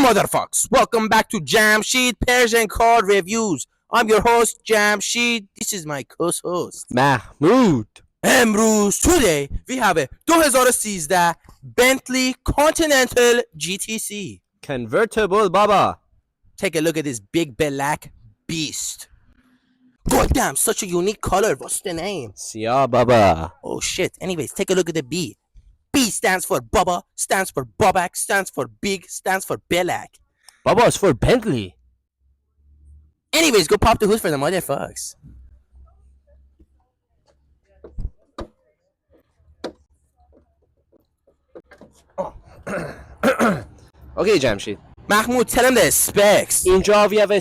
motherfuckers, welcome back to Jamsheed Persian Car Reviews. I'm your host Jamsheed. This is my co-host محمود. امروز today we have a 2013 Bentley Continental GTC. Convertible بابا. Take a look at this big black beast. Goddamn, such a unique color. What's the name? سیاه بابا. Oh shit. Anyways, take a look at the B. B stands for Bubba, stands for Bobak, stands for big, stands for Belak. بابا is for Bentley. Anyways, go pop the hood for the motherfuckers. Okay, Jamshid. Mahmoud, tell him the specs. اینجا we have a